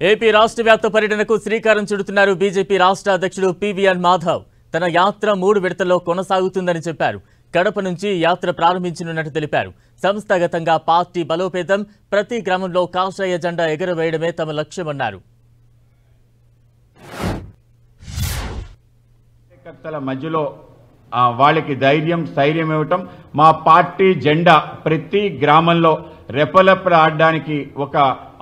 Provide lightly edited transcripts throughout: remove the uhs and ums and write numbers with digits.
AP రాష్ట్ర వ్యాప్త పర్యటనకు శ్రీకారం చుడుతున్నారు బీజేపీ రాష్ట్ర అధ్యక్షుడు పివిఎన్ మాధవ్. తన యాత్ర 3 విడతల్లో కొనసాగుతుందని చెప్పారు. కడప నుంచి యాత్ర ప్రారంభించనున్నట్టు తెలిపారు. సంస్థాగతంగా పార్టీ బలోపేతం, ప్రతి గ్రామంలో కాషాయ జెండా ఎగురవేయడమే తమ లక్ష్యమన్నారు. కార్యకర్తల మధ్యలో వాళ్ళకి ధైర్యం స్థైర్యం ఇవ్వటం, మా పార్టీ జెండా ప్రతి గ్రామంలో రెపరెపలాడడానికి ఒక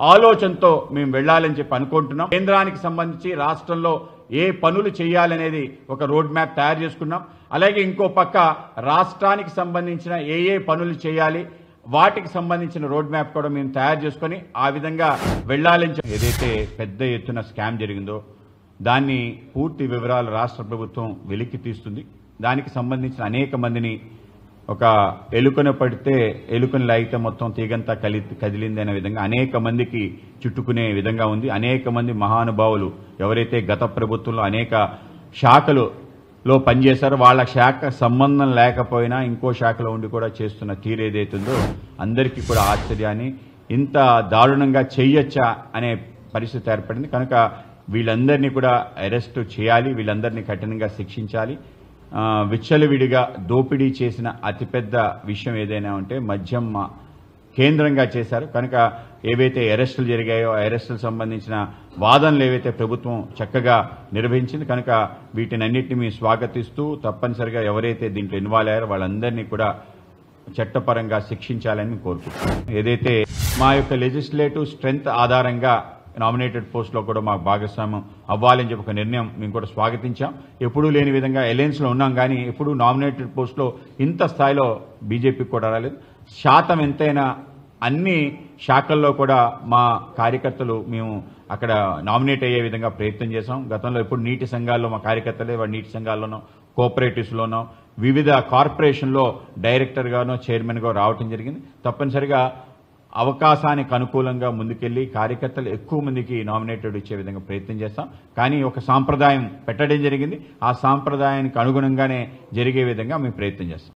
ఆలోచనతో మేము వెళ్లాలని చెప్పి అనుకుంటున్నాం. కేంద్రానికి సంబంధించి రాష్ట్రంలో ఏ పనులు చేయాలనేది ఒక రోడ్ మ్యాప్ తయారు చేసుకున్నాం. అలాగే ఇంకో పక్క రాష్ట్రానికి సంబంధించిన ఏ పనులు చేయాలి వాటికి సంబంధించిన రోడ్ మ్యాప్ కూడా మేము తయారు చేసుకొని ఆ విధంగా వెళ్లాలని. ఏదైతే పెద్ద ఎత్తున స్కామ్ జరిగిందో దాన్ని పూర్తి వివరాలు రాష్ట్ర ప్రభుత్వం వెలికి తీస్తుంది. దానికి సంబంధించిన అనేక మందిని, ఒక ఎలుకను పడితే ఎలుకను లాగితే మొత్తం తీగంతా కదిలింది అనే విధంగా అనేక మందికి చుట్టుకునే విధంగా ఉంది. అనేక మంది మహానుభావులు ఎవరైతే గత ప్రభుత్వంలో అనేక శాఖలో పనిచేశారో వాళ్ళ శాఖ సంబంధం లేకపోయినా ఇంకో శాఖలో ఉండి కూడా చేస్తున్న తీరు ఏదైతుందో అందరికీ కూడా ఆశ్చర్యాన్ని, ఇంత దారుణంగా చెయ్యొచ్చా అనే పరిస్థితి ఏర్పడింది. కనుక వీళ్ళందరినీ కూడా అరెస్టు చేయాలి, వీళ్ళందరినీ కఠినంగా శిక్షించాలి. విచ్చలవిడిగా దోపిడీ చేసిన అతిపెద్ద విషయం ఏదైనా ఉంటే మద్యం కేంద్రంగా చేశారు. కనుక ఏవైతే అరెస్టులు జరిగాయో ఆ అరెస్టులకు సంబంధించిన వాదనలు ఏవైతే ప్రభుత్వం చక్కగా నిర్వహించింది. కనుక వీటినన్నింటినీ మేము స్వాగతిస్తూ తప్పనిసరిగా ఎవరైతే దీంట్లో ఇన్వాల్వ్ అయ్యారో వాళ్ళందరినీ కూడా చట్టపరంగా శిక్షించాలని కోరుకుంటున్నాం. ఏదైతే మా యొక్క లెజిస్లేటివ్ స్ట్రెంగ్త్ ఆధారంగా నామినేటెడ్ పోస్టులో కూడా మాకు భాగస్వామ్యం అవ్వాలని చెప్పి ఒక నిర్ణయం మేము కూడా స్వాగతించాం. ఎప్పుడూ లేని విధంగా అలయన్స్లో ఉన్నాం, కానీ ఎప్పుడూ నామినేటెడ్ పోస్టులో ఇంత స్థాయిలో బీజేపీకి కూడా రాలేదు. శాతం ఎంతైనా అన్ని శాఖల్లో కూడా మా కార్యకర్తలు మేము అక్కడ నామినేట్ అయ్యే విధంగా ప్రయత్నం చేశాం. గతంలో ఎప్పుడు నీటి సంఘాల్లో మా కార్యకర్తలే నీటి సంఘాల్లోనో కోఆపరేటివ్స్లోనో వివిధ కార్పొరేషన్లో డైరెక్టర్గానో చైర్మన్గా రావటం జరిగింది. తప్పనిసరిగా అవకాశానికి అనుకూలంగా ముందుకెళ్లి కార్యకర్తలు ఎక్కువ మందికి నామినేటెడ్ ఇచ్చే విధంగా ప్రయత్నం చేస్తాం. కానీ ఒక సాంప్రదాయం పెట్టడం జరిగింది, ఆ సాంప్రదాయానికి అనుగుణంగానే జరిగే విధంగా మేము ప్రయత్నం చేస్తాం.